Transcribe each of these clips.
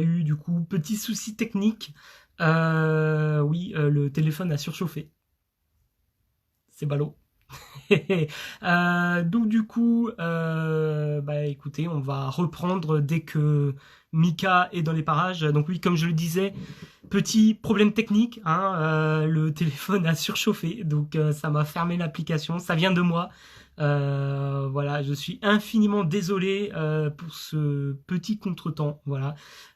eu du coup petit souci technique. Oui, le téléphone a surchauffé. C'est ballot. Donc du coup, bah écoutez, on va reprendre dès que Mika est dans les parages. Donc oui, comme je le disais, petit problème technique, hein, le téléphone a surchauffé, donc ça m'a fermé l'application. Ça vient de moi. Voilà, je suis infiniment désolé pour ce petit contretemps. Voilà,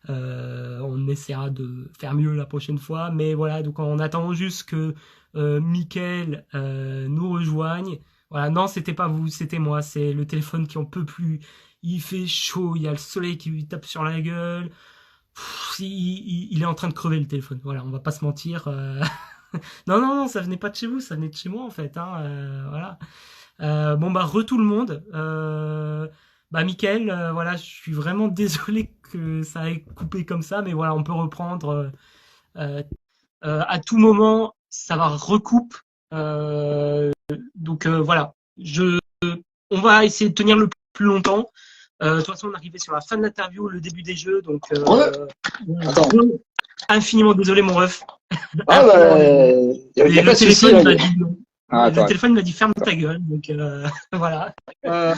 on essaiera de faire mieux la prochaine fois, mais voilà, donc on attend juste que Mickaël nous rejoigne. Voilà, non, c'était pas vous, c'était moi. C'est le téléphone qui en peut plus. Il fait chaud, il y a le soleil qui lui tape sur la gueule. Il est en train de crever le téléphone. Voilà, on va pas se mentir. Non, non, non, ça venait pas de chez vous, ça venait de chez moi en fait. Hein, voilà. Bon bah tout le monde. Bah Mickaël, voilà, je suis vraiment désolé que ça ait coupé comme ça, mais voilà, on peut reprendre euh, à tout moment. Ça va recoupe. Donc voilà, on va essayer de tenir le plus longtemps. De toute façon, on est arrivé sur la fin de l'interview, le début des jeux, donc Attends. infiniment désolé mon ref. Ah, Infiniment bah, désolé. y a Et pas le de souci. téléphone m'a dit non. Ah, Le attends. téléphone m'a dit ferme ta gueule, donc voilà. Bah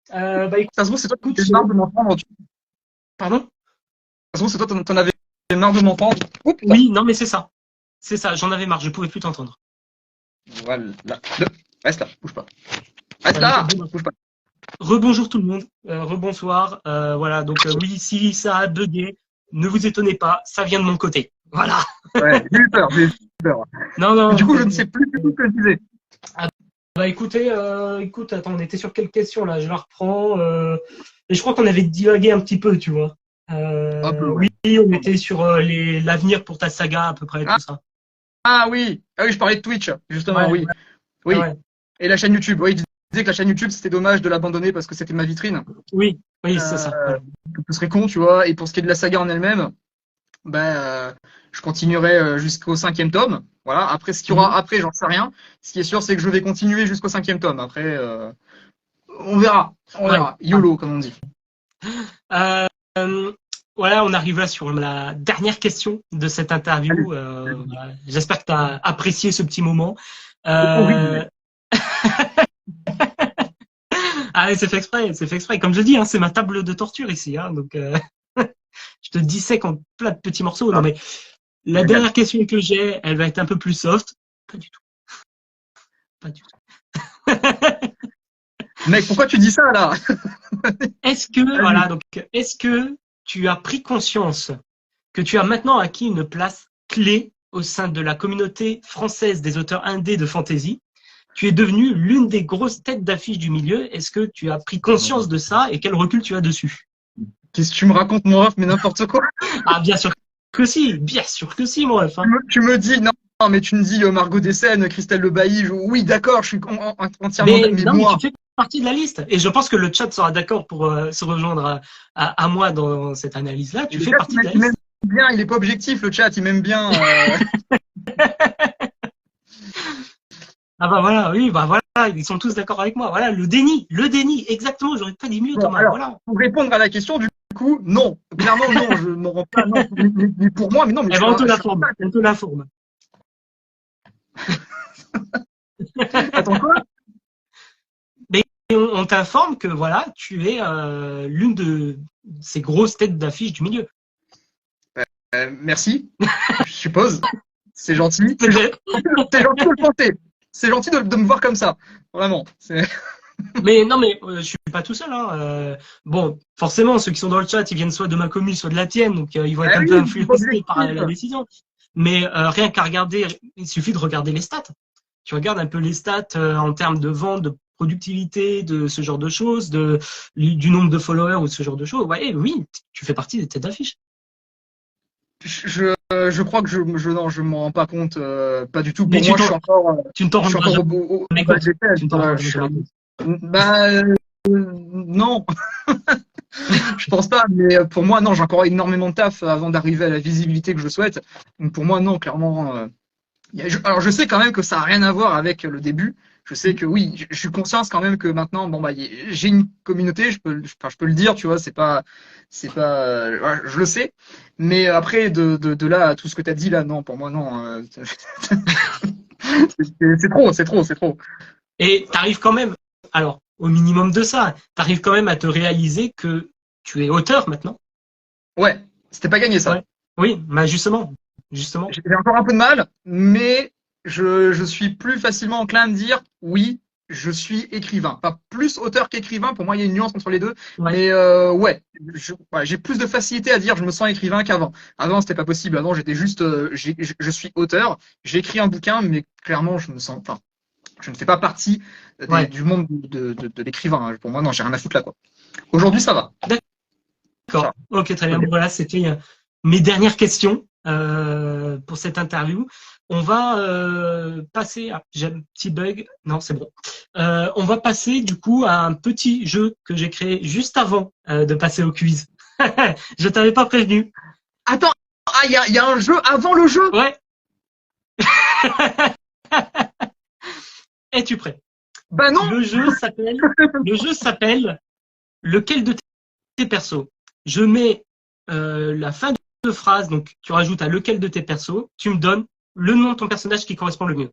Ça se trouve, c'est toi écoute, qui avais marre de m'entendre. pardon? Ça se trouve, c'est toi qui en avais marre de m'entendre. Oh putain. Oui, non mais c'est ça, j'en avais marre, je pouvais plus t'entendre. Voilà. Reste là, bouge pas. Reste Voilà, là, bon, bah, bouge pas. rebonjour tout le monde, rebonsoir. Voilà, donc oui, si ça a bugué, ne vous étonnez pas, ça vient de mon côté. Voilà. Ouais, j'ai eu peur. Non, non. Du coup, je ne sais plus du tout ce que je disais. Bah écoutez, écoute, attends, on était sur quelle question là? Je la reprends. Et je crois qu'on avait divagué un petit peu, tu vois. Un peu, ouais. Oui, on était sur l'avenir pour ta saga à peu près, Ah, tout ça. oui. Ah oui, je parlais de Twitch, justement, Ouais, oui. ouais, Oui. ouais. Et la chaîne YouTube. Oui, je disais que la chaîne YouTube, c'était dommage de l'abandonner parce que c'était ma vitrine. Oui, oui, c'est Euh, ça. Voilà. Ce serait con, tu vois. Et pour ce qui est de la saga en elle-même, ben, je continuerai jusqu'au cinquième tome. Voilà. Après, ce qu'il y aura Mhm. après, j'en sais rien. Ce qui est sûr, c'est que je vais continuer jusqu'au cinquième tome. Après, on verra. On Ouais. verra. YOLO, comme on dit. Euh, voilà, on arrive là sur la dernière question de cette Allez. interview. Voilà. J'espère que tu as apprécié ce petit moment. Horrible. Euh, Ah, ouais, c'est fait exprès, c'est fait exprès. Comme je dis, hein, c'est ma table de torture ici. Hein, donc, je te dissèque en plein de petits morceaux. Non, Ah, mais la génial. dernière question que j'ai, elle va être un peu plus soft. Pas du tout, pas du tout. Mec, pourquoi tu dis ça là? Est-ce que, Allez. voilà, donc, est-ce que tu as pris conscience que tu as maintenant acquis une place clé au sein de la communauté française des auteurs indés de fantasy? Tu es devenu l'une des grosses têtes d'affiche du milieu. Est-ce que tu as pris conscience de ça et quel recul tu as dessus? Qu'est-ce que tu me racontes, mon ref, mais n'importe quoi. Ah, bien sûr que si, mon ref. Hein. Tu me dis, non, non, mais tu me dis Margot Dessène, Christelle Le Bailly. Oui, d'accord, je suis entièrement. Mais Mais non, mais tu moi, fais partie de la liste. Et je pense que le chat sera d'accord pour se rejoindre à moi dans cette analyse-là. Tu le fais chat, partie de la il m'aime liste. bien, il est pas objectif, le chat, il m'aime bien. Ah bah voilà, oui, bah voilà, ils sont tous d'accord avec moi. Voilà, le déni, exactement. J'aurais pas dit mieux, Bon, Thomas. alors, Voilà. pour répondre à la question, du coup, non. Clairement, non, je ne rends pas, non. Mais pour moi, mais non, mais Eh ben, on te je suis l'informe. On te l'informe. Attends, quoi? Mais on t'informe que voilà, tu es l'une de ces grosses têtes d'affiche du milieu. Merci, je suppose. C'est gentil. C'est- C'est gentil de le penser. C'est gentil de me voir comme ça. Vraiment. Mais non, mais je suis pas tout seul. Hein. Bon, forcément, ceux qui sont dans le chat, ils viennent soit de ma commune, soit de la tienne, donc ils vont être Ah un oui, peu c'est pas influencés par objectif. la décision. Mais rien qu'à regarder, il suffit de regarder les stats. Tu regardes un peu les stats en termes de vente, de productivité, de ce genre de choses, du nombre de followers ou de ce genre de choses. Ouais, oui, tu fais partie des têtes d'affiche. Je crois que non, je m'en rends pas compte, pas du tout. Mais Pour moi, tu ne t'en je suis rendras encore jamais au bas compte. de l'échelle. Tu ne t'en rendras jamais compte. Bah, non, je pense pas. Mais pour moi, non, j'ai encore énormément de taf avant d'arriver à la visibilité que je souhaite. Donc pour moi, non, clairement. Alors, je sais quand même que ça a rien à voir avec le début. Je sais que oui, je suis conscient quand même que maintenant, bon bah, j'ai une communauté, je peux le dire, tu vois, ouais, je le sais. Mais après, de là à tout ce que tu as dit là, non, pour moi, non. C'est trop. Et t'arrives quand même, alors, au minimum de ça, t'arrives quand même à te réaliser que tu es auteur maintenant. Ouais, c'était pas gagné ça. Ouais. Oui, bah justement, justement. J'ai encore un peu de mal, mais je suis plus facilement enclin à me dire oui, je suis écrivain. Pas plus auteur qu'écrivain, pour moi il y a une nuance entre les deux. Ouais. Mais ouais, j'ai plus de facilité à dire je me sens écrivain qu'avant. Avant c'était pas possible, avant j'étais juste je suis auteur, j'ai écrit un bouquin, mais clairement je me sens, enfin, je ne fais pas partie Ouais. du monde de l'écrivain. Pour moi non, j'ai rien à foutre là quoi. Aujourd'hui ça va. D'accord. Ok, très bien. Ok. Voilà, c'était mes dernières questions pour cette interview. On va passer à... J'ai un petit bug. Non, c'est bon. On va passer du coup à un petit jeu que j'ai créé juste avant de passer au quiz. Je t'avais pas prévenu. Attends, ah il y a un jeu avant le jeu. Ouais. Es-tu prêt? Bah non. Le jeu s'appelle lequel de tes persos? Je mets la fin de phrase, donc tu rajoutes à lequel de tes persos, tu me donnes le nom de ton personnage qui correspond le mieux.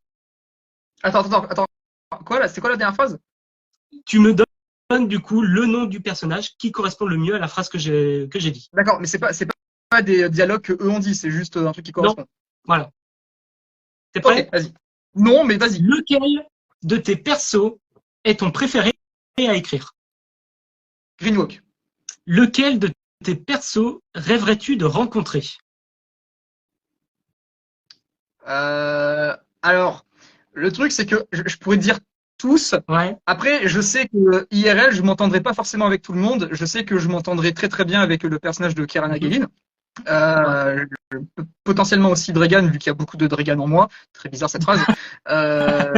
Attends. Quoi là? C'est quoi la dernière phrase? Tu me donnes du coup le nom du personnage qui correspond le mieux à la phrase que j'ai dit. D'accord, mais c'est pas des dialogues que eux ont dit, c'est juste un truc qui Non, correspond. voilà. T'es Ok, prêt? vas-y. Non, mais vas-y. Lequel de tes persos est ton préféré à écrire? Greenwalk. Lequel de tes persos rêverais-tu de rencontrer? Alors, le truc, c'est que je pourrais dire tous. Ouais, Après, je sais que IRL, je m'entendrai pas forcément avec tout le monde. Je sais que je m'entendrai très très bien avec le personnage de Kieran Gellin. ouais. Euh, Potentiellement aussi Dregan, vu qu'il y a beaucoup de Dregan en moi. Très bizarre cette phrase. Euh,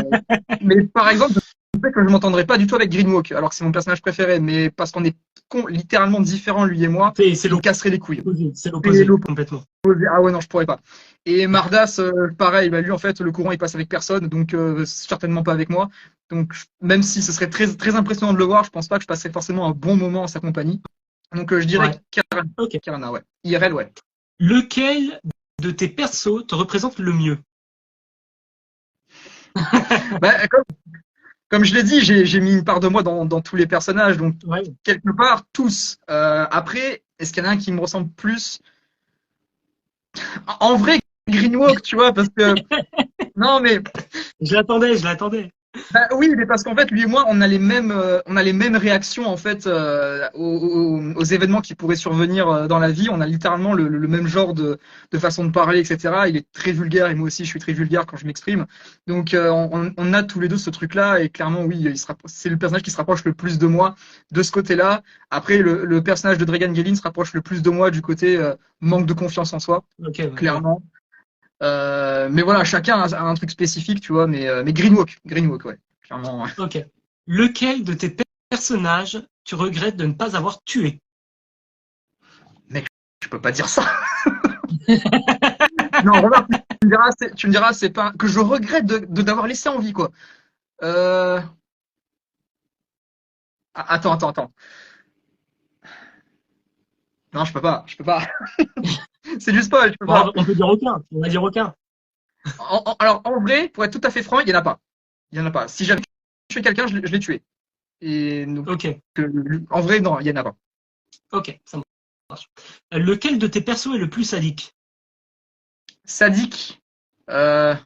mais par exemple, je sais que je m'entendrai pas du tout avec Greenwalk, alors que c'est mon personnage préféré, mais parce qu'on est littéralement différents, lui et moi, C'est il me casserait les couilles. l'opposé, c'est C'est l'opposé, l'opposé. complètement. Ah ouais, non, je pourrais pas. Et Mardas, pareil, bah lui, en fait, le courant, il passe avec personne, donc certainement pas avec moi. Donc, même si ce serait très, très impressionnant de le voir, je pense pas que je passerais forcément un bon moment en sa compagnie. Donc, je dirais Ouais. Ok. Kirana, ouais. IRL, ouais. Lequel de tes persos te représente le mieux? Bah, comme je l'ai dit, j'ai mis une part de moi dans tous les personnages, donc Ouais. quelque part, tous. Après, est-ce qu'il y en a un qui me ressemble plus? En vrai, Greenwalk, tu vois, parce que... Non, mais Je l'attendais, je l'attendais. bah, oui, mais parce qu'en fait, lui et moi, on a les mêmes réactions en fait aux événements qui pourraient survenir dans la vie. On a littéralement le même genre de façon de parler, etc. Il est très vulgaire et moi aussi, je suis très vulgaire quand je m'exprime. Donc, on a tous les deux ce truc-là et clairement, oui, c'est le personnage qui se rapproche le plus de moi de ce côté-là. Après, le personnage de Dragan Gellin se rapproche le plus de moi du côté manque de confiance en soi, Ok, ouais, ouais. clairement. Mais voilà, chacun a un truc spécifique, tu vois. Mais Greenwalk, ouais, clairement. Ouais. Ok. Lequel de tes personnages tu regrettes de ne pas avoir tué? Mec, je peux pas dire ça. Non, remarque, tu me diras, c'est pas que je regrette d'avoir laissé en vie, quoi. Euh... Attends. Non, je peux pas. C'est du spoil, je peux pas. Bon, on peut dire aucun. On va dire aucun. Alors, en vrai, pour être tout à fait franc, il y en a pas. Il y en a pas. Si j'avais tué quelqu'un, je l'ai tué. Et donc, Ok. en vrai, non, il y en a pas. Ok, ça marche. Lequel de tes persos est le plus sadique? Sadique. Euh...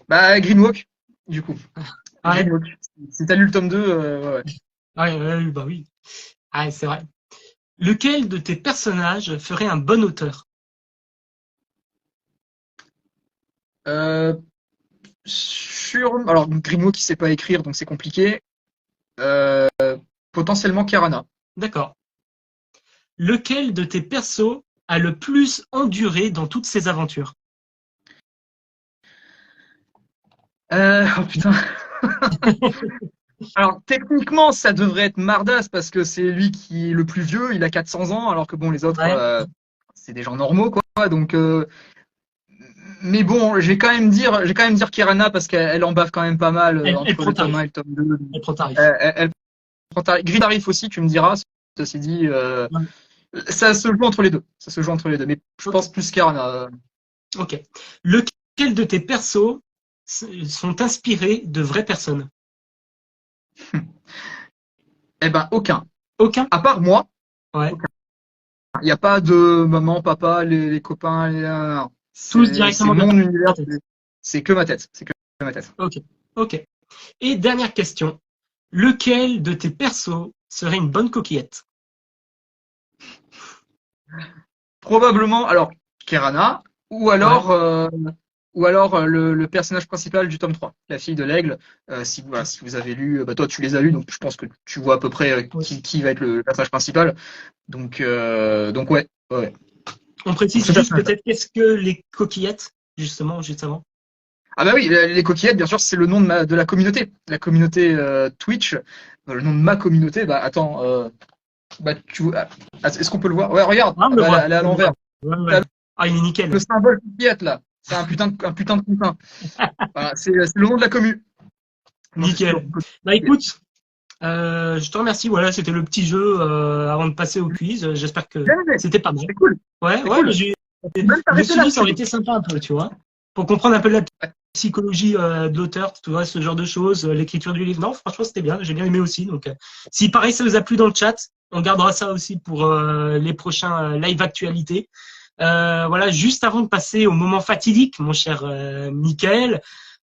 Bah, Greenwalk, du coup. Ouais, Greenwalk. Si t'as lu le tome 2, ouais. ouais, bah oui. Ah, c'est vrai. Lequel de tes personnages ferait un bon auteur? Euh, Alors, Greenwalk, il sait pas écrire, donc c'est compliqué. Euh, Potentiellement Kirana. D'accord. Lequel de tes persos a le plus enduré dans toutes ses aventures? Oh putain. Alors, techniquement, ça devrait être Mardas parce que c'est lui qui est le plus vieux, il a 400 ans, alors que bon, les autres, Ouais, c'est des gens normaux, quoi. Donc, Mais bon, je vais quand même dire Kirana parce qu'elle en bave quand même pas mal Elle entre prend le tome tarif. 1 et le tome 2. Elle prend tarif. Elle prend Gris Tarif aussi, tu me diras. Ceci dit, Ouais. ça se joue entre les deux. Ça se joue entre les deux. Mais je Ok. pense plus Kirana. Ok. Lequel de tes persos sont inspirés de vraies personnes? Eh ben, aucun. Aucun? À part moi, Ouais. il n'y a pas de maman, papa, les copains. Non. Tous C'est directement de mon ta univers. tête. C'est que ma tête. C'est que ma tête. Ok. Ok. Et dernière question. Lequel de tes persos serait une bonne coquillette? Probablement, alors, Kirana, ou Ouais. alors, euh, ou alors le personnage principal du tome 3, la fille de l'aigle. Si vous avez lu, bah toi tu les as lus, donc je pense que tu vois à peu près Ouais. qui va être le personnage principal. Donc ouais, ouais. On Donc précise ce juste personnage-là. peut-être qu'est-ce que les coquillettes, justement, juste avant. Ah bah oui, les coquillettes, bien sûr, c'est le nom de la communauté. La communauté Twitch, le nom de ma communauté, bah attends, bah est-ce qu'on peut le voir? Ouais, regarde, Ah, on ah le bah, voit. elle est à On le voit. l'envers. Ouais, T'as ouais. Ah, il est le nickel. symbole coquillette là. C'est un putain de coquin. Voilà, c'est le nom de la commu. Non, c'est sûr. Nickel. Bah écoute, je te remercie. Voilà, c'était le petit jeu avant de passer au quiz. J'espère que Bien aimé. c'était pas mal. C'est cool. Ouais, C'est ouais, mais cool. Même le t'arrêter suivi, ça là-dessus. aurait été sympa un peu, tu vois, pour comprendre un peu la Ouais. psychologie de l'auteur, tu vois, ce genre de choses, l'écriture du livre. Non, franchement, c'était bien. J'ai bien aimé aussi. Donc, si pareil, ça vous a plu dans le chat, on gardera ça aussi pour les prochains live actualités. Voilà, juste avant de passer au moment fatidique, mon cher Mickaël,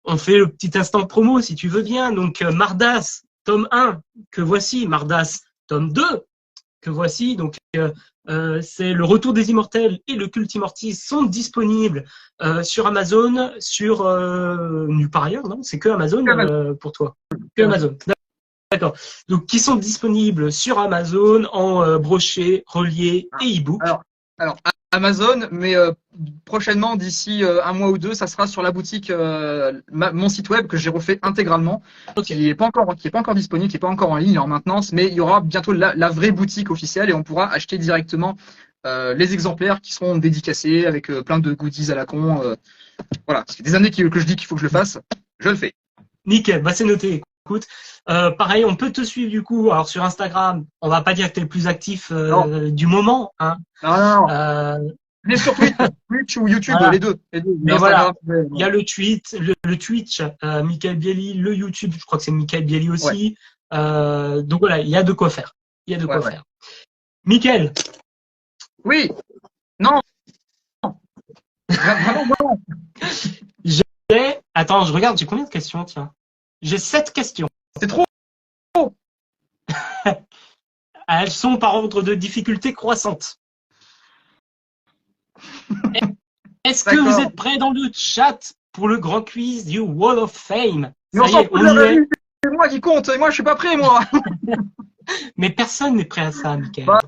on fait le petit instant promo si tu veux bien. Donc, Mardas, tome 1, que voici. Mardas, tome 2, que voici. Donc, c'est le Retour des Immortels et le Culte Immortis sont disponibles sur Amazon, sur nulle part ailleurs, non? C'est que Amazon Amazon. pour toi. Que Amazon. D'accord. Donc, qui sont disponibles sur Amazon en brochet, relié et e-book. Alors, Amazon, mais prochainement, d'ici un mois ou deux, ça sera sur la boutique, mon site web que j'ai refait intégralement, Ok. qui est pas encore disponible, qui est pas encore en ligne, il est en maintenance, mais il y aura bientôt la vraie boutique officielle et on pourra acheter directement les exemplaires qui seront dédicacés avec plein de goodies à la con. Voilà, ça fait des années que je dis qu'il faut que je le fasse, je le fais. Nickel, bah c'est noté. Écoute, pareil, on peut te suivre du coup. Alors sur Instagram, on va pas dire que tu es le plus actif Non, du moment, hein. non, non, non. Euh, Mais sur Twitch ou YouTube, voilà. les deux. Mais Mais voilà, Instagram, ouais, il y a le tweet, le Twitch, Michael Bieli, le YouTube, je crois que c'est Michael Bieli ouais, aussi. Donc voilà, il y a de quoi faire. Il y a de ouais, quoi ouais. faire. Michael, Oui, non, vraiment, moi, attends, je regarde, j'ai combien de questions, tiens. J'ai 7 questions. c'est trop. Elles sont par ordre de difficulté croissante. Est-ce que vous D'accord. êtes prêts dans le chat pour le grand quiz du Wall of Fame? Mais on Ça y s'en est, fout de on la y est. revue, c'est moi qui compte, et moi je suis pas prêt, moi. Mais personne n'est prêt à ça, Michael. Bah,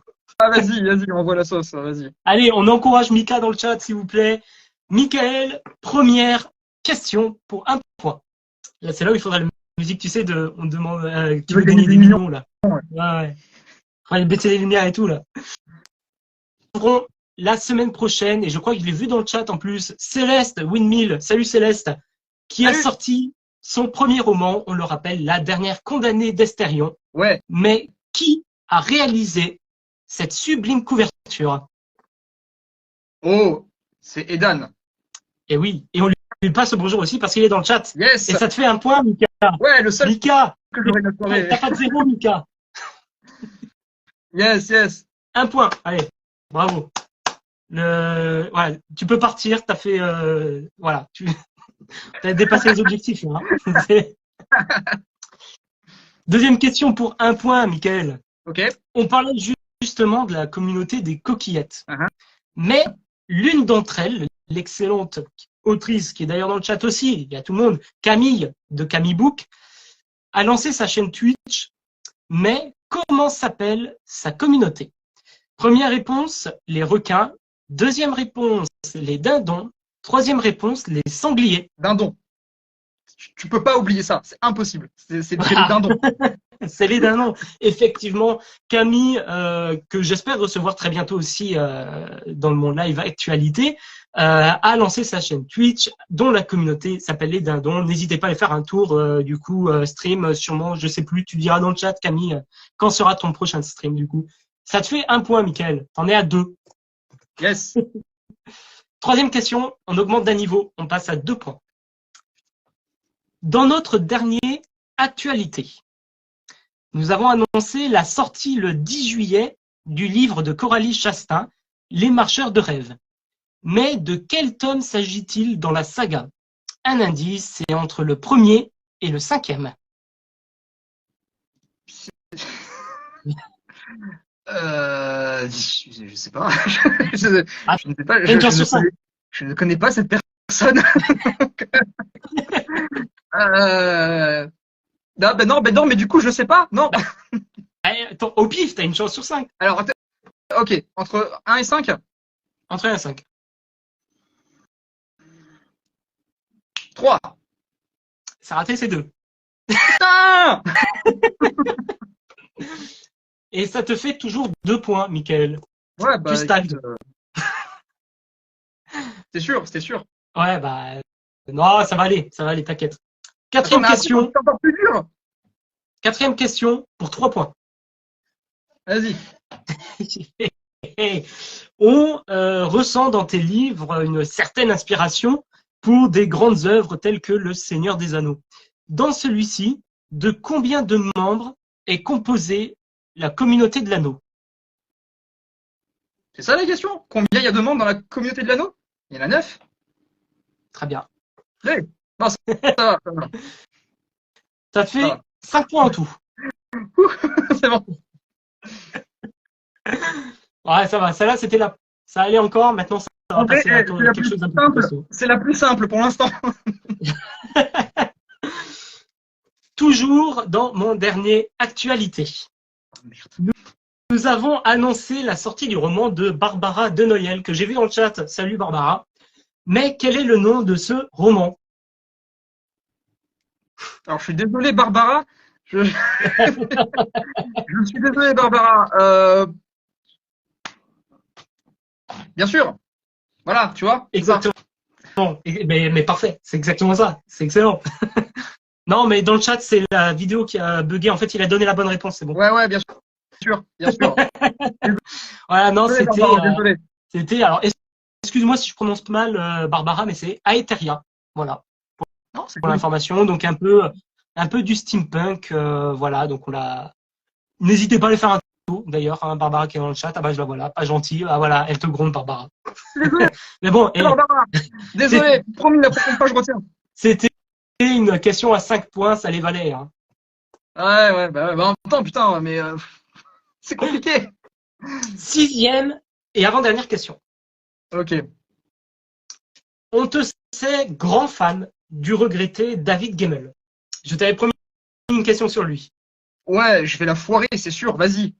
vas-y, on envoie la sauce, vas-y. Allez, on encourage Mika dans le chat, s'il vous plaît. Michael, première question pour un point. Là, c'est là où il faudra la musique, tu sais, on demande qui Tu veux veut gagner gagner des des millions? millions, là. Ouais. Ouais. On va baisser les lumières et tout, là. La semaine prochaine, et je crois que je l'ai vu dans le chat en plus, Céleste Windmill, salut Céleste, qui a Salut. sorti son premier roman, on le rappelle, La dernière condamnée d'Estérion. Ouais. Mais qui a réalisé cette sublime couverture? Oh, c'est Edan. Et oui, et on lui passe le bonjour aussi parce qu'il est dans le chat. Yes. Et ça te fait un point, Mika. Ouais, le seul Mika, que j'aurais de la soirée. t'as pas de zéro, Mika. Yes. Un point, allez, bravo. Voilà, tu peux partir, t'as fait, voilà, tu as dépassé les objectifs. Hein. Deuxième question pour un point, Michael. Ok. On parlait justement de la communauté des coquillettes. Uh-huh. Mais l'une d'entre elles, l'excellente autrice, qui est d'ailleurs dans le chat aussi, il y a tout le monde, Camille, de Camille Book, a lancé sa chaîne Twitch. Mais comment s'appelle sa communauté? Première réponse, les requins. Deuxième réponse, les dindons. Troisième réponse, les sangliers. Dindon. Tu peux pas oublier ça, c'est impossible. C'est les dindons. C'est les dindons. Effectivement, Camille, que j'espère recevoir très bientôt aussi dans mon live actualité, a lancé sa chaîne Twitch, dont la communauté s'appelle les dindons. N'hésitez pas à aller faire un tour, du coup, stream, sûrement, je sais plus, tu diras dans le chat, Camille, quand sera ton prochain stream, du coup. Ça te fait 1 point, Mickaël. T'en es à 2. Yes. Troisième question, on augmente d'un niveau, on passe à 2 points. Dans notre dernier actualité, nous avons annoncé la sortie le 10 juillet du livre de Coralie Chastain, Les marcheurs de rêve. Mais de quel tome s'agit-il dans la saga? Un indice, c'est entre le premier et le 5e. Je sais pas. Je ne sais pas. Je ne connais pas cette personne. Non, mais du coup, je sais pas. Non. Attends, au pif, t'as une chance sur 5. Alors, ok, entre 1 et 5. Entre 1 et 5. 3. Ça a raté, c'est 2. Putain. Et ça te fait toujours 2 points, Mickaël. Ouais, bah, Tu stagnes. C'était sûr, c'était sûr. Ouais, bah, non, ça va aller, t'inquiète. Quatrième question. C'est encore plus dur. Quatrième question pour 3 points. Vas-y. On ressent dans tes livres une certaine inspiration pour des grandes œuvres telles que Le Seigneur des Anneaux. Dans celui-ci, de combien de membres est composée la communauté de l'anneau? C'est ça la question? Combien il y a de membres dans la communauté de l'anneau? Il y en a 9. Très bien. Oui. Non, ça va. Ça te fait 5 points en tout. C'est bon. Ouais, ça va. Celle-là, c'était là. Ça allait encore. Maintenant, ça va passer à quelque chose d'un peu plus costaud. C'est la plus simple pour l'instant. Toujours dans mon dernier actualité. Nous avons annoncé la sortie du roman de Barbara de Noël, que j'ai vu dans le chat. Salut Barbara. Mais quel est le nom de ce roman? Alors, je suis désolé, Barbara. Je suis désolé, Barbara. Bien sûr. Voilà, tu vois. Exactement. Mais parfait. C'est exactement ça. C'est excellent. Non, mais dans le chat, c'est la vidéo qui a bugué. En fait, il a donné la bonne réponse. C'est bon. Ouais, bien sûr. Bien sûr. Voilà, non, désolé. C'était. Alors, excuse-moi si je prononce mal, Barbara, mais c'est Aetheria. Voilà. Pour l'information. Donc, un peu du steampunk. Voilà. Donc, on l'a. N'hésitez pas à aller faire un tour. D'ailleurs, hein, Barbara qui est dans le chat. Ah bah, je la vois là. Pas gentil. Ah voilà, elle te gronde, Barbara. Désolé. Mais bon. Barbara. Désolé. Promis, la prochaine fois, je retiens. C'était une question à 5 points. Ça les valait. Hein. Ouais, bah, en même temps, putain, mais c'est compliqué. 6e et avant-dernière question. Ok. On te sait grand fan du regretté David Gemmell. Je t'avais promis une question sur lui. Ouais, je vais la foirer, c'est sûr, vas-y.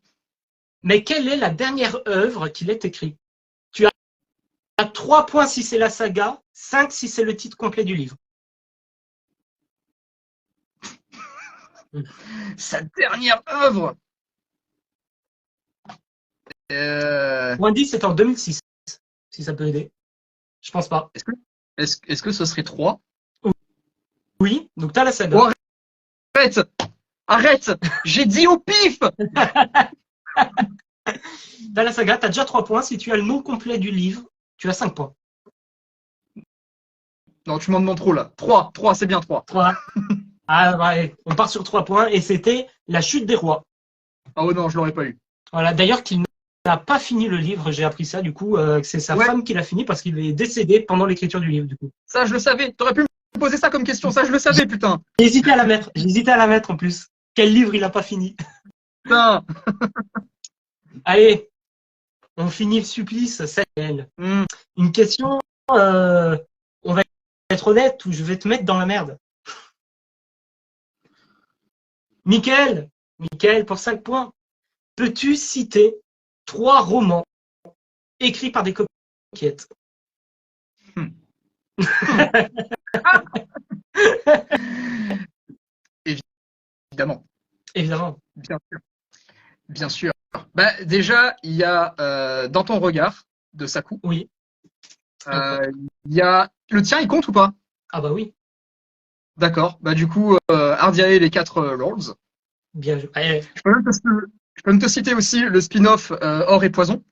Mais quelle est la dernière œuvre qu'il ait écrite? Tu as 3 points si c'est la saga, 5 si c'est le titre complet du livre. Sa dernière œuvre. Moins 10, c'est en 2006, si ça peut aider. Je pense pas. Est-ce que ce serait 3? Oui, donc t'as la saga. Oh, arrête. J'ai dit au pif. T'as la saga, t'as déjà 3 points. Si tu as le nom complet du livre, tu as 5 points. Non, tu m'en demandes trop là. 3, c'est bien 3. 3. Ah ouais, on part sur 3 points et c'était La Chute des Rois. Ah oh non, je l'aurais pas eu. Voilà, d'ailleurs qu'il n'a pas fini le livre, j'ai appris ça du coup, que c'est sa femme qui l'a fini parce qu'il est décédé pendant l'écriture du livre du coup. Ça, je le savais. T'aurais pu me poser ça comme question, ça, je le savais, putain. J'ai hésité à la mettre en plus. Quel livre il n'a pas fini? Putain. Allez, on finit le supplice, c'est elle. Une question, on va être honnête ou je vais te mettre dans la merde. Mickaël, pour 5 points, peux-tu citer 3 romans écrits par des coquettes? Évidemment. Évidemment. Bien sûr. Bien sûr. Bah, déjà, il y a dans ton regard de Sakou, Oui. euh, il y a le tien, il compte ou pas? Ah bah oui. D'accord. Bah du coup, Ardiae et les 4 Lords. Bien joué. Eh, Je peux même te, je peux même te citer aussi le spin-off Or et Poison.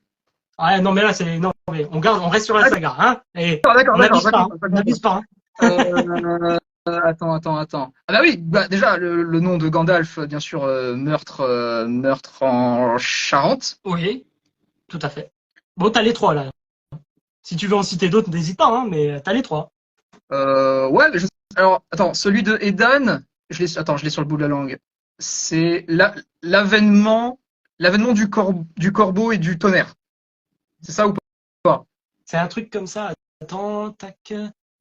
ouais, non mais là c'est non mais on reste sur la saga, hein. Et D'accord, on d'accord, n'abuse ça pas, hein. compte, ça On n'abuse compte. pas, hein. Attends. Ah bah oui, bah déjà le nom de Gandalf, bien sûr, meurtre en Charente. Oui, tout à fait. Bon, t'as les trois là. Si tu veux en citer d'autres, n'hésite pas, hein, mais t'as les trois. Ouais, mais alors attends, celui de Edan, je l'ai sur le bout de la langue. C'est l'avènement du corbeau et du tonnerre. C'est ça ou pas? C'est un truc comme ça. Attends, tac,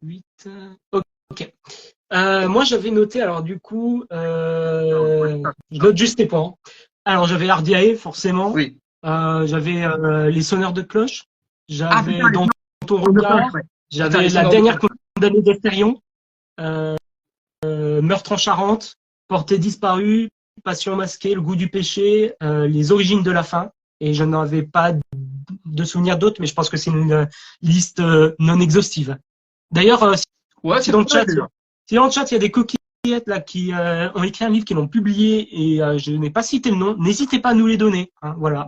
8. Ok. Moi, j'avais noté, alors du coup, je note juste les points. Alors, j'avais RDAE, forcément. Oui. J'avais les sonneurs de cloche. Ah putain, J'avais les dans ton sonneurs de cloche, regard. ouais. Putain, J'avais les la sonneurs de dernière cloche. condamnée d'Astérion. Euh, Meurtre en Charente. Portée disparue. Passion masquée. Le goût du péché. Les origines de la faim. Et je n'avais pas de souvenir d'autres, mais je pense que c'est une liste non exhaustive. D'ailleurs, Ouais, si c'est dans le pas chat, mal déjà. si dans le chat, il y a des coquillettes là qui ont écrit un livre, qui l'ont publié et je n'ai pas cité le nom, n'hésitez pas à nous les donner. Hein, voilà.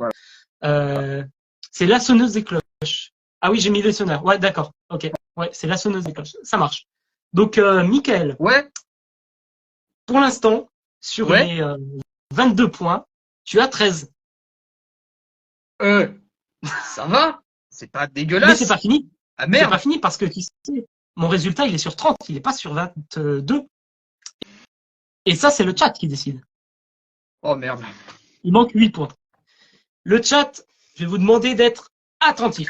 Voilà. C'est la sonneuse des cloches. Ah oui, j'ai mis les sonneurs. Ouais, d'accord. Ok. Ouais, c'est la sonneuse des cloches. Ça marche. Donc, Michael, Ouais, pour l'instant, sur ouais. les 22 points, tu as 13. Euh, Ça va? C'est pas Mais c'est pas dégueulasse. fini. Ah C'est pas merde. fini parce que tu sais, mon résultat, il est sur 30. Il n'est pas sur 22. Et ça, c'est le chat qui décide. Oh merde. Il manque 8 points. Le chat, je vais vous demander d'être attentif.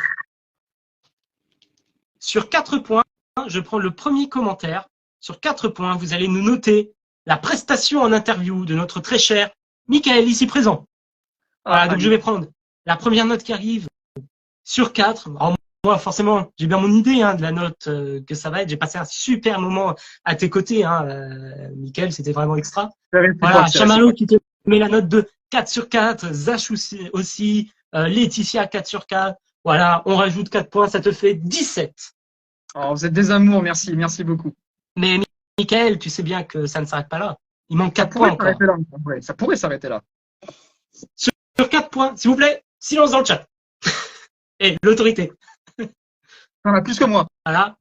Sur 4 points, je prends le premier commentaire. Sur 4 points, vous allez nous noter la prestation en interview de notre très cher Michael, ici présent. Ah, Voilà, donc je vais prendre la première note qui arrive sur 4. Alors, moi, forcément, j'ai bien mon idée de la note que ça va être. J'ai passé un super moment à tes côtés, Michael, c'était vraiment extra. Voilà, Chamallow qui te met la note de 4 sur 4, Zach aussi, Laetitia 4 sur 4. Voilà, on rajoute 4 points, ça te fait 17. Oh, vous êtes des amours, merci, merci beaucoup. Mais Michael, tu sais bien que ça ne s'arrête pas là. Il manque Ça 4 points pourrait encore. s'arrêter là. Ouais, ça pourrait s'arrêter là. Sur 4 points, s'il vous plaît, silence dans le chat. Et l'autorité. T'en as plus que moi. Voilà.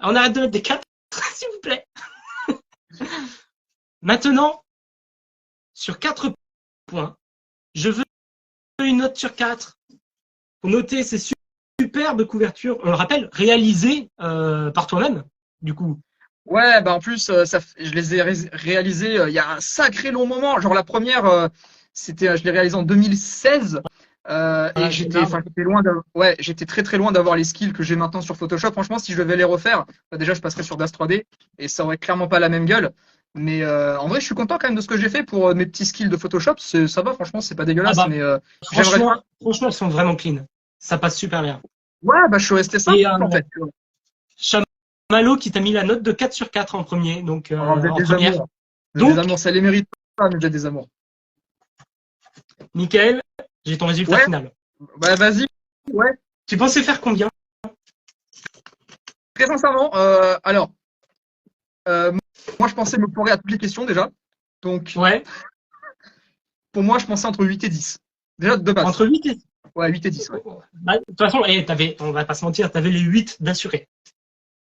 On arrête de mettre des 4, s'il vous plaît. Maintenant, sur 4 points, je veux une note sur 4 pour noter ces superbes couvertures. On le rappelle, réalisées par toi-même, du coup. Ouais, bah en plus, je les ai réalisés il y a un sacré long moment. Genre la première, je l'ai réalisée en 2016. Et Voilà, j'étais loin ouais, j'étais très très loin d'avoir les skills que j'ai maintenant sur Photoshop. Franchement, si je devais les refaire, bah déjà je passerais sur DAZ 3D et ça aurait clairement pas la même gueule. Mais en vrai, je suis content quand même de ce que j'ai fait pour mes petits skills de Photoshop. Ça va, franchement, c'est pas dégueulasse. Mais j'aimerais bien. franchement, elles sont vraiment clean. Ça passe super bien. Ouais, bah je suis resté simple Et en fait. Chamallow qui t'a mis la note de 4 sur 4 en premier, donc Oh, vous êtes en des première. amours. Vous êtes Donc, des amours, ça les mérite pas, mais vous êtes des amours. Michael, j'ai ton résultat Ouais. final. Bah vas-y. Ouais. Tu pensais faire combien? Très sincèrement, alors, euh, moi je pensais me foirer à toutes les questions déjà. Donc, Ouais, pour moi, je pensais entre 8 et 10. Déjà de base. entre 8 et... Ouais, 8 et 10, ouais. Bah, de toute façon, on va pas se mentir, t'avais les 8 d'assurés.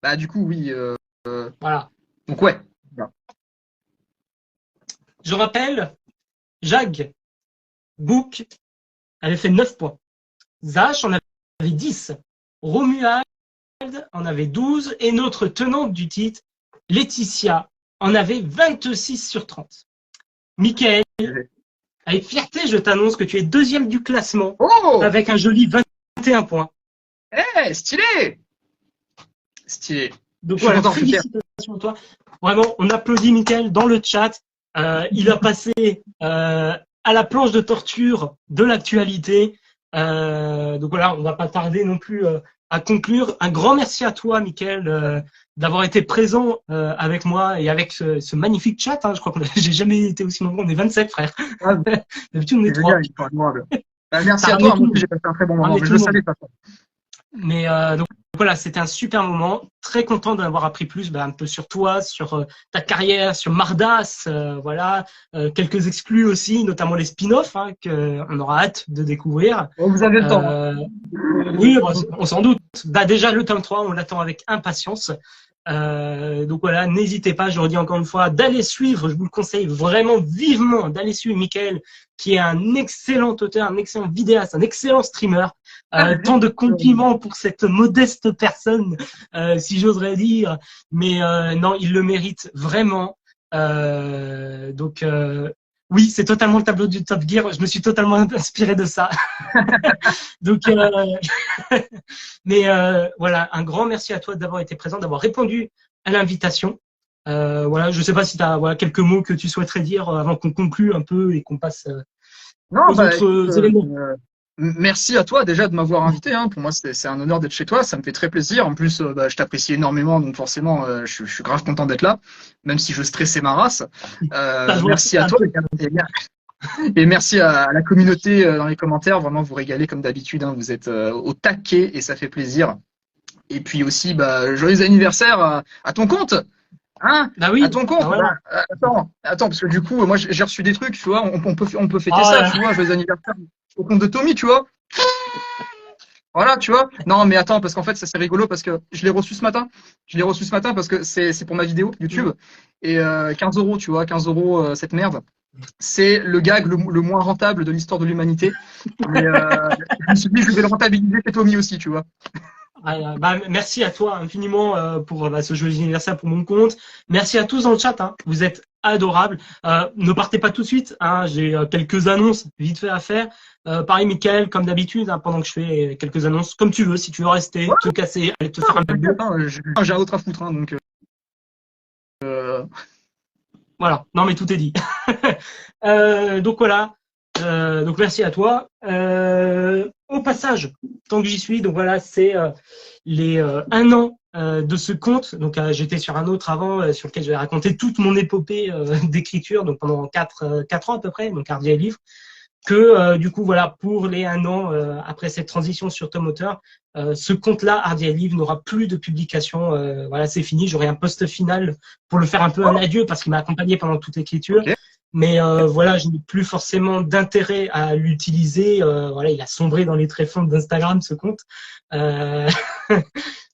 Bah du coup, oui. Voilà. Donc ouais. Je rappelle, Jag, Book avait fait 9 points. Zach en avait 10. Romuald en avait 12. Et notre tenante du titre, Laetitia, en avait 26 sur 30. Michael, avec fierté, je t'annonce que tu es deuxième du classement Oh! avec un joli 21 points. Eh, stylé! Stylé. Donc Je suis voilà, content, je suis fier. félicitations à toi. Vraiment, on applaudit Michael dans le chat. Il a passé à la planche de torture de l'actualité. Donc voilà, on va pas tarder non plus à conclure. Un grand merci à toi, Michael, d'avoir été présent avec moi et avec ce magnifique chat. Hein. Je crois que j'ai jamais été aussi nombreux. On est 27 frères. Ah, D'habitude on est c'est 3. génial, ils sont adorables. Bah, merci Ça à toi, ramène tout moi le aussi monde. j'ai passé un très bon moment, Ramène mais tout je le le monde. savais de toute façon. Mais donc voilà, c'était un super moment. Très content d'avoir appris plus un peu sur toi, sur ta carrière, sur Mardas. Voilà, quelques exclus aussi, notamment les spin-offs hein, qu'on aura hâte de découvrir. Bon, vous avez le temps. Euh, oui, on s'en doute. Bah, déjà, le tome 3, on l'attend avec impatience. Donc voilà, n'hésitez pas, je redis encore une fois, d'aller suivre, je vous le conseille vraiment vivement, d'aller suivre Michael, qui est un excellent auteur, un excellent vidéaste, un excellent streamer. Tant de compliments pour cette modeste personne, si j'oserais dire, mais non, il le mérite vraiment. Donc oui, c'est totalement le tableau du Top Gear. Je me suis totalement inspiré de ça. Donc, mais voilà, un grand merci à toi d'avoir été présent, d'avoir répondu à l'invitation. Voilà, je sais pas si tu as voilà, quelques mots que tu souhaiterais dire avant qu'on conclue un peu et qu'on passe Non, aux bah, autres écoute, éléments. merci à toi déjà de m'avoir invité. Hein. Pour moi, c'est un honneur d'être chez toi. Ça me fait très plaisir. En plus, bah, je t'apprécie énormément, donc forcément, je suis grave content d'être là, même si je stressais ma race. Ça se voit Merci à un toi peu. et merci à la communauté dans les commentaires. Vraiment, vous régalez comme d'habitude. Hein. Vous êtes au taquet et ça fait plaisir. Et puis aussi, bah, joyeux anniversaire à ton compte. Hein? Ah oui, À ton compte. ah voilà. Bah, attends, parce que du coup, moi, j'ai reçu des trucs, tu vois. On peut fêter Ah, ça, tu vois. Joyeux anniversaire au compte de Tommy, tu vois. Voilà, tu vois. Non, mais attends, parce qu'en fait, ça c'est rigolo parce que je l'ai reçu ce matin. Je l'ai reçu ce matin parce que c'est pour ma vidéo YouTube. Et 15 euros, tu vois, 15 euros, cette merde. C'est le gag le moins rentable de l'histoire de l'humanité. Mais je me suis dit, je vais le rentabiliser chez Tommy aussi, tu vois. bah, merci à toi infiniment pour ce joyeux anniversaire pour mon compte. Merci à tous dans le chat. Hein. Vous êtes adorables. Ne partez pas tout de suite. Hein. J'ai quelques annonces vite fait à faire. Pareil, Michael, comme d'habitude, hein, pendant que je fais quelques annonces, comme tu veux, si tu veux rester, te casser, aller te faire un peu de Attends, j'ai un autre à foutre, hein, donc. Voilà. Non, mais tout est dit. Donc voilà. Donc merci à toi. Au passage, tant que j'y suis, donc voilà, c'est les 1 an de ce compte. Donc j'étais sur un autre avant sur lequel j'avais raconté toute mon épopée d'écriture, donc pendant 4 ans à peu près, donc Hardy Livre. Que du coup voilà pour les 1 an après cette transition sur Tom Auteur, ce compte-là Hardy Livre n'aura plus de publication. Voilà, c'est fini. J'aurai un post final pour le faire un peu un adieu parce qu'il m'a accompagné pendant toute l'écriture. Ok. Mais voilà, je n'ai plus forcément d'intérêt à l'utiliser. Voilà, il a sombré dans les tréfonds d'Instagram ce compte.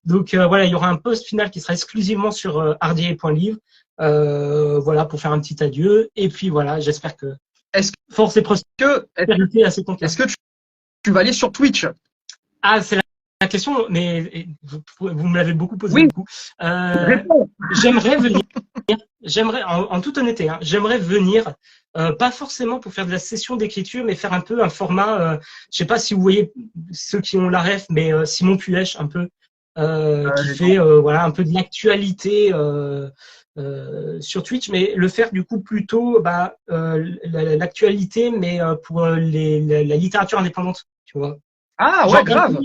Donc voilà, il y aura un post final qui sera exclusivement sur hardier.livre. Voilà, pour faire un petit adieu. Et puis voilà, j'espère que Est-ce force et prospérité à ce compte-là. est-ce que tu vas aller sur Twitch? Ah, c'est la question, mais vous me l'avez beaucoup posé Oui. du coup. Réponds. J'aimerais venir, en toute honnêteté, hein, j'aimerais venir, pas forcément pour faire de la session d'écriture, mais faire un peu un format, je sais pas si vous voyez ceux qui ont la ref, mais Simon Puech un peu, qui fait voilà un peu de l'actualité sur Twitch, mais le faire du coup plutôt l'actualité, mais pour la littérature indépendante, tu vois. Ah ouais, Genre, grave.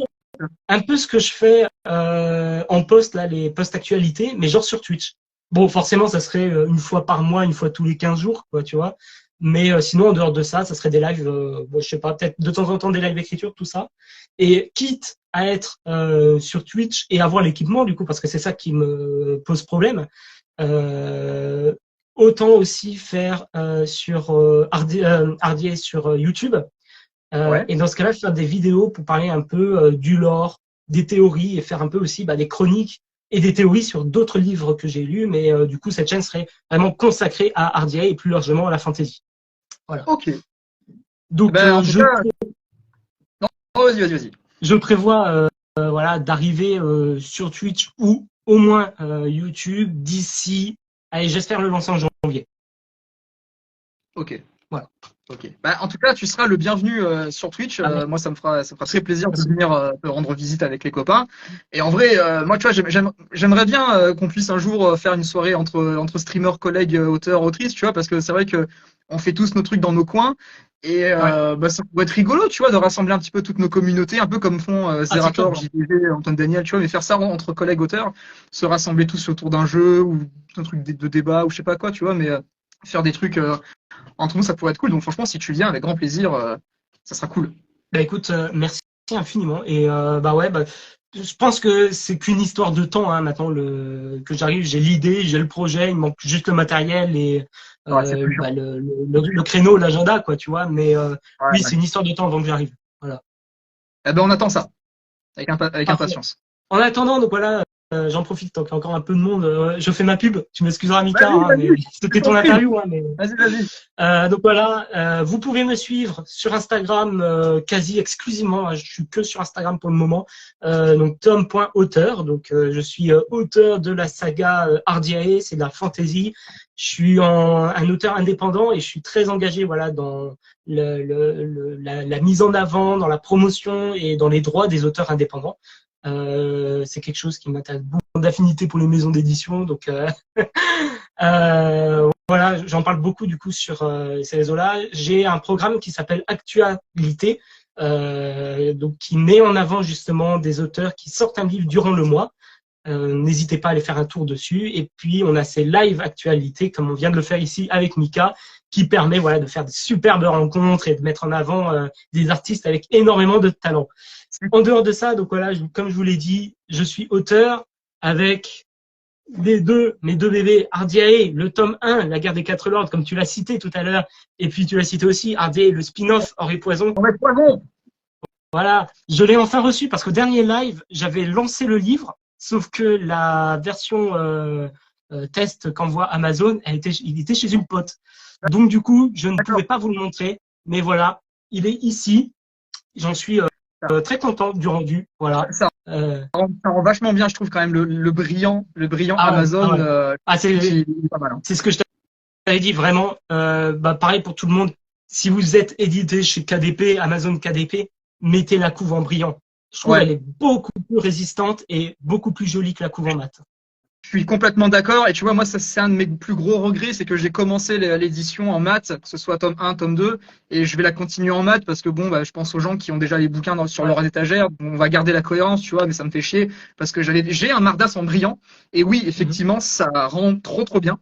un peu ce que je fais en post, là, les posts actualités, mais genre sur Twitch. Bon, forcément, ça serait une fois par mois, une fois tous les 15 jours, quoi, tu vois. Mais sinon, en dehors de ça, ça serait des lives, bon, je sais pas, peut-être de temps en temps des lives d'écriture, tout ça. Et quitte à être sur Twitch et avoir l'équipement, du coup, parce que c'est ça qui me pose problème, autant aussi faire sur Hardier sur YouTube. Ouais. Et dans ce cas-là, faire des vidéos pour parler un peu du lore, des théories et faire un peu aussi des chroniques et des théories sur d'autres livres que j'ai lus. Mais du coup, cette chaîne serait vraiment consacrée à Hardier et plus largement à la fantasy. Voilà. Ok. Donc, Ben, en tout cas... Non, vas-y. je prévois voilà, d'arriver sur Twitch ou au moins YouTube d'ici, allez, j'espère le lancer en janvier. Ok. Ok. Bah, en tout cas, tu seras le bienvenu sur Twitch. Moi, ça me fera très plaisir de venir te rendre visite avec les copains. Et en vrai, moi, tu vois, j'aimerais bien qu'on puisse un jour faire une soirée entre streamers, collègues, auteurs, autrices, tu vois, parce que c'est vrai que on fait tous nos trucs dans nos coins. Et bah, ça pourrait être rigolo, tu vois, de rassembler un petit peu toutes nos communautés, un peu comme font Zerator, JPG, Antoine Daniel, tu vois, mais faire ça entre collègues auteurs, se rassembler tous autour d'un jeu ou un truc de débat ou je sais pas quoi, tu vois, mais faire des trucs entre nous, ça pourrait être cool. Donc franchement, si tu viens, avec grand plaisir, ça sera cool. Bah écoute, merci infiniment. Et bah ouais, bah, je pense que c'est qu'une histoire de temps hein, maintenant que j'arrive, j'ai l'idée, j'ai le projet, il me manque juste le matériel et Ouais, c'est plus bah, le créneau, l'agenda, quoi, tu vois. Mais oui, ouais. c'est une histoire de temps avant que j'arrive. Voilà. Eh ben, on attend ça avec Parfait. impatience. En attendant, donc voilà, j'en profite tant qu'il y a encore un peu de monde. Je fais ma pub. Tu m'excuseras, Mika, Vas-y, hein, mais vas-y, je c'était t'en ton prie. interview, hein, mais. Vas-y. Donc voilà, vous pouvez me suivre sur Instagram quasi exclusivement. Hein, je suis que sur Instagram pour le moment. Donc tom.auteur. Donc je suis auteur de la saga Ardiae, c'est de la fantasy. Je suis un auteur indépendant et je suis très engagé voilà dans la mise en avant, dans la promotion et dans les droits des auteurs indépendants. C'est quelque chose qui m'intéresse beaucoup d'affinité pour les maisons d'édition. Donc voilà, j'en parle beaucoup du coup sur ces réseaux-là. J'ai un programme qui s'appelle Actualité, donc qui met en avant justement des auteurs qui sortent un livre durant le mois. N'hésitez pas à aller faire un tour dessus. Et puis on a ces live actualités, comme on vient de le faire ici avec Mika, qui permet voilà de faire de superbes rencontres et de mettre en avant des artistes avec énormément de talent. En dehors de ça, donc voilà, comme je vous l'ai dit, je suis auteur avec mes deux bébés, Ardiae, le tome 1, La guerre des quatre lords, comme tu l'as cité tout à l'heure, et puis tu l'as cité aussi, Ardiae, le spin-off Or et Poison. On va être poison. Voilà, je l'ai enfin reçu parce qu'au dernier live, j'avais lancé le livre, sauf que la version test qu'envoie Amazon, il était chez une pote. Donc du coup, je ne pouvais pas vous le montrer, mais voilà, il est ici. J'en suis très content du rendu. Voilà. Ça rend vachement bien, je trouve, quand même, le brillant Amazon. C'est pas mal. Hein. C'est ce que je t'avais dit, vraiment. Bah, pareil pour tout le monde. Si vous êtes édité chez KDP, Amazon KDP, mettez la couve en brillant. Je trouve qu'elle est beaucoup plus résistante et beaucoup plus jolie que la couve en mat. Je suis complètement d'accord. Et tu vois, moi, ça, c'est un de mes plus gros regrets, c'est que j'ai commencé l'édition en maths, que ce soit tome 1, tome 2, et je vais la continuer en maths parce que bon, bah, je pense aux gens qui ont déjà les bouquins sur leur étagère. On va garder la cohérence, tu vois, mais ça me fait chier parce que j'ai un Mardas en brillant. Et oui, effectivement, ça rend trop bien.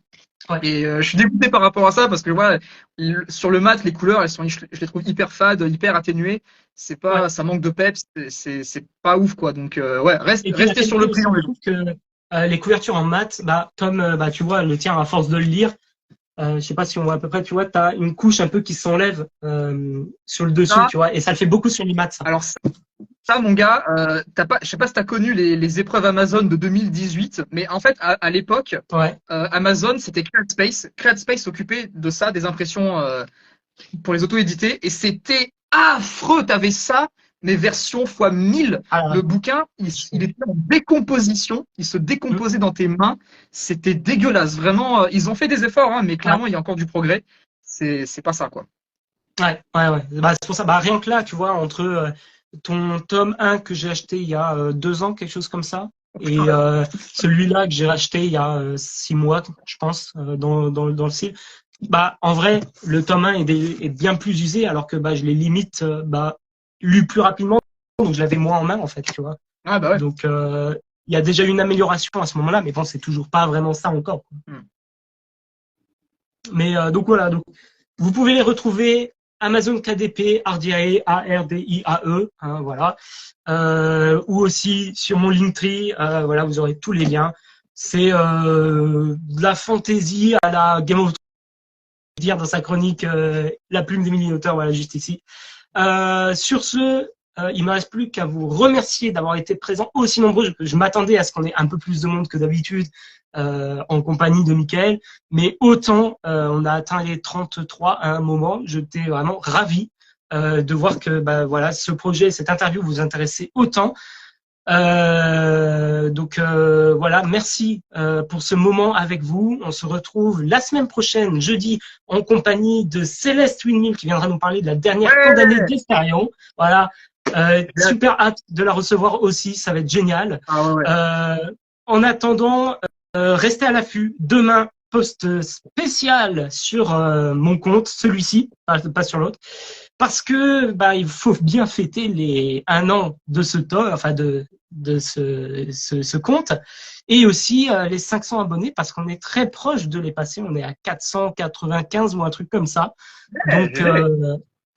Ouais. Et je suis dégoûté par rapport à ça parce que voilà, sur le mat, les couleurs, je les trouve hyper fades, hyper atténuées. C'est pas, ça manque de peps, c'est pas ouf quoi. Donc restez sur le brillant. Je trouve que les couvertures en mat, bah comme bah tu vois le tien à force de le lire, je sais pas si on voit à peu près, tu vois, t'as une couche un peu qui s'enlève sur le dessus, tu vois, et ça le fait beaucoup sur les mats. Ça. Alors ça, mon gars, je sais pas si t'as connu les épreuves Amazon de 2018, mais en fait, à l'époque, Amazon, c'était CreateSpace. CreateSpace s'occupait de ça, des impressions pour les auto-édités, et c'était affreux. T'avais ça, mais version fois 1000. Le bouquin, il était en décomposition, il se décomposait dans tes mains. C'était dégueulasse. Vraiment, ils ont fait des efforts, hein, mais clairement, il y a encore du progrès. C'est pas ça, quoi. Ouais. Bah, c'est pour ça, bah, rien que là, tu vois, entre ton tome 1 que j'ai acheté il y a 2 ans, quelque chose comme ça, et celui-là que j'ai acheté il y a 6 mois, je pense, dans le style. Bah, en vrai, le tome 1 est bien plus usé, alors que bah, je l'ai limite lu plus rapidement, donc je l'avais moins en main, en fait, tu vois. Ah, bah ouais. Donc, il y a déjà une amélioration à ce moment-là, mais bon, c'est toujours pas vraiment ça encore. Mais donc voilà, donc, vous pouvez les retrouver Amazon KDP, Ardiae, Ardiae, hein, voilà. Ou aussi sur mon Linktree, voilà, vous aurez tous les liens. C'est de la fantasy à la Game of Thrones, dire dans sa chronique La plume des mini-auteurs, voilà, juste ici. Sur ce, il me reste plus qu'à vous remercier d'avoir été présents aussi nombreux. Je m'attendais à ce qu'on ait un peu plus de monde que d'habitude en compagnie de Mickaël, mais autant on a atteint les 33 à un moment. J'étais vraiment ravi de voir que bah, voilà, ce projet, cette interview vous intéressait autant. Voilà, merci pour ce moment avec vous. On se retrouve la semaine prochaine, jeudi, en compagnie de Céleste Windmill qui viendra nous parler de la dernière condamnée d'Estarion. Voilà, super hâte de la recevoir aussi, ça va être génial. En attendant, restez à l'affût. Demain, post spécial sur mon compte, celui-ci, pas sur l'autre. Parce que il faut bien fêter les 1 an de ce tome, enfin de ce compte, et aussi les 500 abonnés, parce qu'on est très proche de les passer. On est à 495 ou un truc comme ça. Donc,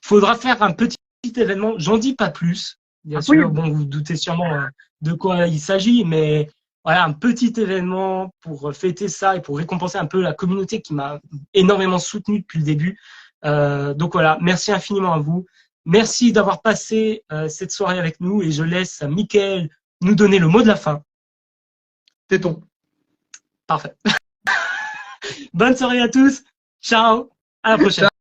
faudra faire un petit événement. J'en dis pas plus, bien sûr. Bon, vous vous doutez sûrement de quoi il s'agit, mais voilà, un petit événement pour fêter ça et pour récompenser un peu la communauté qui m'a énormément soutenu depuis le début. Donc voilà, merci infiniment à vous. Merci d'avoir passé cette soirée avec nous et je laisse Mickaël nous donner le mot de la fin. Téton. Parfait. Bonne soirée à tous. Ciao. À la prochaine.